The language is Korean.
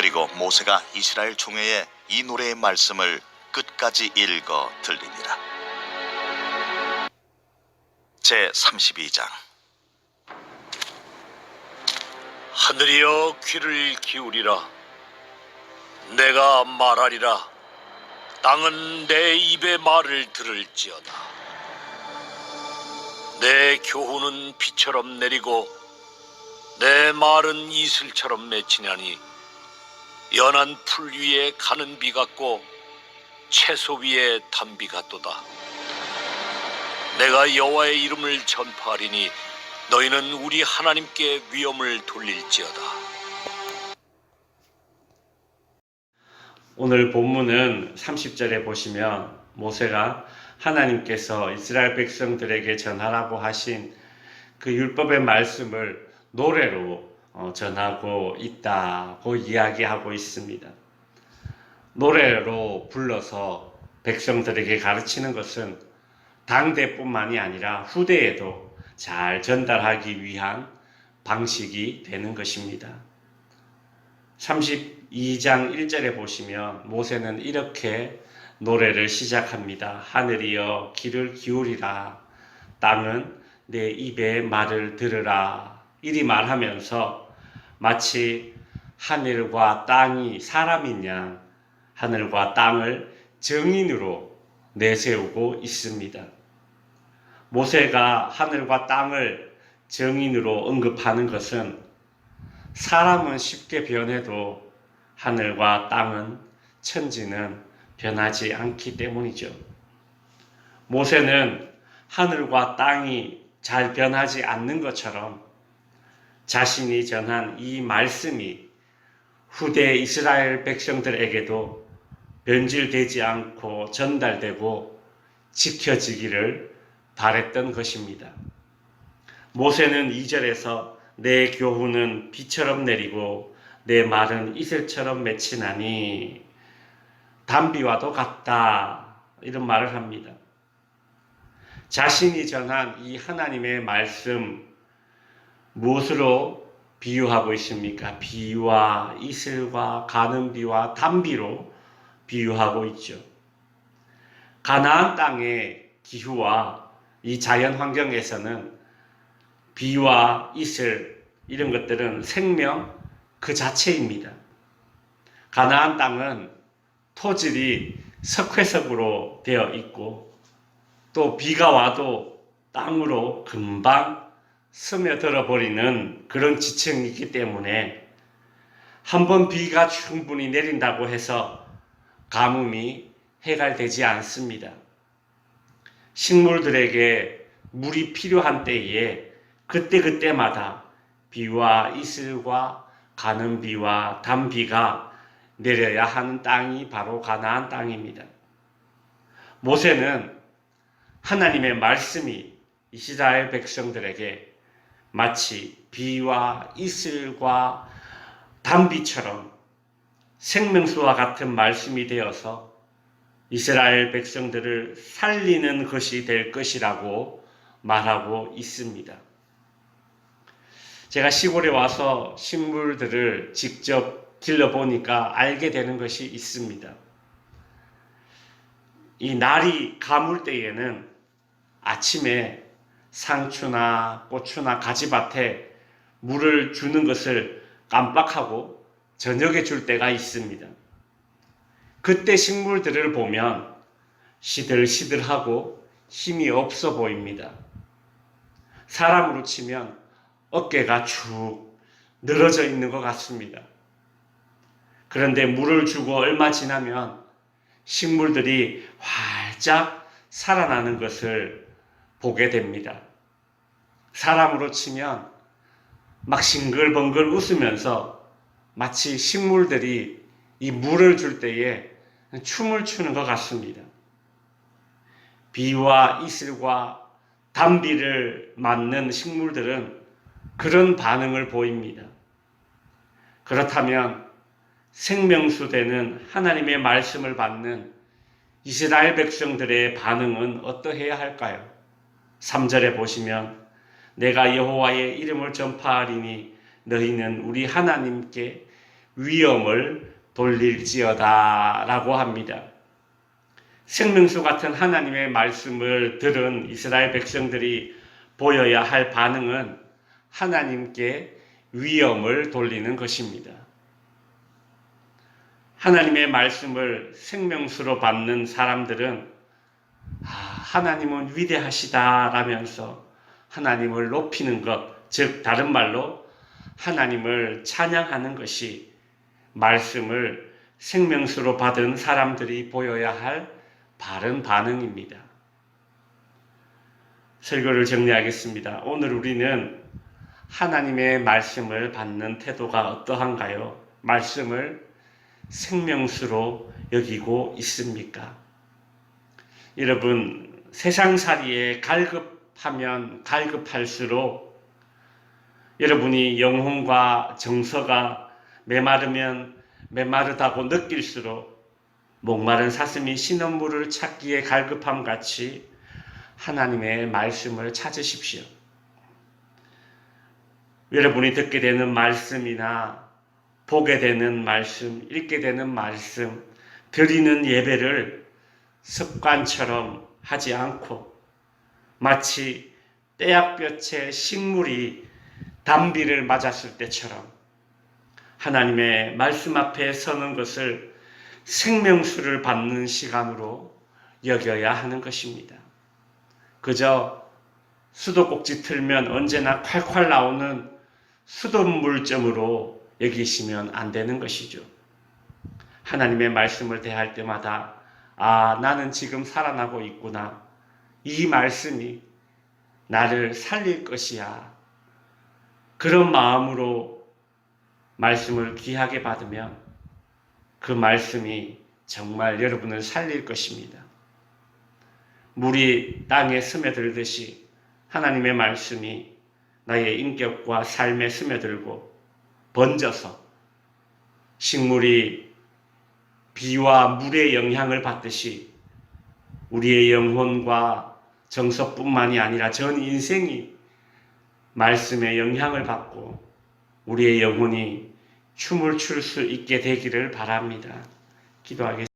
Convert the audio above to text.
그리고 모세가 이스라엘 총회에 이 노래의 말씀을 끝까지 읽어 들리니라. 제 32장. 하늘이여 귀를 기울이라. 내가 말하리라. 땅은 내 입의 말을 들을지어다. 내 교훈은 비처럼 내리고 내 말은 이슬처럼 맺히나니 연한 풀 위에 가는 비 같고 채소 위에 단비 같도다. 내가 여호와의 이름을 전파하리니 너희는 우리 하나님께 위엄을 돌릴지어다. 오늘 본문은 30절에 보시면 모세가 하나님께서 이스라엘 백성들에게 전하라고 하신 그 율법의 말씀을 노래로 전하고 있다고 이야기하고 있습니다. 노래로 불러서 백성들에게 가르치는 것은 당대뿐만이 아니라 후대에도 잘 전달하기 위한 방식이 되는 것입니다. 32장 1절에 보시면 모세는 이렇게 노래를 시작합니다. 하늘이여 귀를 기울이라. 땅은 내 입의 말을 들으라. 이리 말하면서 마치 하늘과 땅이 사람인 양 하늘과 땅을 증인으로 내세우고 있습니다. 모세가 하늘과 땅을 증인으로 언급하는 것은 사람은 쉽게 변해도 하늘과 땅은 천지는 변하지 않기 때문이죠. 모세는 하늘과 땅이 잘 변하지 않는 것처럼 자신이 전한 이 말씀이 후대 이스라엘 백성들에게도 변질되지 않고 전달되고 지켜지기를 바랬던 것입니다. 모세는 2절에서 내 교훈은 비처럼 내리고 내 말은 이슬처럼 맺히나니 단비와도 같다 이런 말을 합니다. 자신이 전한 이 하나님의 말씀 무엇으로 비유하고 있습니까? 비와 이슬과 가는 비와 단비로 비유하고 있죠. 가나안 땅의 기후와 이 자연 환경에서는 비와 이슬 이런 것들은 생명 그 자체입니다. 가나안 땅은 토질이 석회석으로 되어 있고 또 비가 와도 땅으로 금방 스며들어 버리는 그런 지층이 있기 때문에 한번 비가 충분히 내린다고 해서 가뭄이 해결되지 않습니다. 식물들에게 물이 필요한 때에 그때그때마다 비와 이슬과 가는 비와 단비가 내려야 하는 땅이 바로 가나안 땅입니다. 모세는 하나님의 말씀이 이스라엘 백성들에게 마치 비와 이슬과 단비처럼 생명수와 같은 말씀이 되어서 이스라엘 백성들을 살리는 것이 될 것이라고 말하고 있습니다. 제가 시골에 와서 식물들을 직접 길러보니까 알게 되는 것이 있습니다. 이 날이 가물 때에는 아침에 상추나 고추나 가지밭에 물을 주는 것을 깜빡하고 저녁에 줄 때가 있습니다. 그때 식물들을 보면 시들시들하고 힘이 없어 보입니다. 사람으로 치면 어깨가 축 늘어져 있는 것 같습니다. 그런데 물을 주고 얼마 지나면 식물들이 활짝 살아나는 것을 보게 됩니다. 사람으로 치면 막 싱글벙글 웃으면서 마치 식물들이 이 물을 줄 때에 춤을 추는 것 같습니다. 비와 이슬과 단비를 맞는 식물들은 그런 반응을 보입니다. 그렇다면 생명수 되는 하나님의 말씀을 받는 이스라엘 백성들의 반응은 어떠해야 할까요? 3절에 보시면 내가 여호와의 이름을 전파하리니 너희는 우리 하나님께 위엄을 돌릴지어다 라고 합니다. 생명수 같은 하나님의 말씀을 들은 이스라엘 백성들이 보여야 할 반응은 하나님께 위엄을 돌리는 것입니다. 하나님의 말씀을 생명수로 받는 사람들은 하나님은 위대하시다라면서 하나님을 높이는 것, 즉 다른 말로 하나님을 찬양하는 것이 말씀을 생명수로 받은 사람들이 보여야 할 바른 반응입니다. 설교를 정리하겠습니다. 오늘 우리는 하나님의 말씀을 받는 태도가 어떠한가요? 말씀을 생명수로 여기고 있습니까? 여러분, 세상살이에 갈급하면 갈급할수록 여러분이 영혼과 정서가 메마르면 메마르다고 느낄수록 목마른 사슴이 신원물을 찾기에 갈급함 같이 하나님의 말씀을 찾으십시오. 여러분이 듣게 되는 말씀이나 보게 되는 말씀, 읽게 되는 말씀, 드리는 예배를 습관처럼 하지 않고 마치 떼약볕에 식물이 단비를 맞았을 때처럼 하나님의 말씀 앞에 서는 것을 생명수를 받는 시간으로 여겨야 하는 것입니다. 그저 수도꼭지 틀면 언제나 콸콸 나오는 수돗물점으로 여기시면 안 되는 것이죠. 하나님의 말씀을 대할 때마다 나는 지금 살아나고 있구나. 이 말씀이 나를 살릴 것이야. 그런 마음으로 말씀을 귀하게 받으면 그 말씀이 정말 여러분을 살릴 것입니다. 물이 땅에 스며들듯이 하나님의 말씀이 나의 인격과 삶에 스며들고 번져서 식물이 비와 물의 영향을 받듯이 우리의 영혼과 정서뿐만이 아니라 전 인생이 말씀의 영향을 받고 우리의 영혼이 춤을 출 수 있게 되기를 바랍니다. 기도하겠습니다.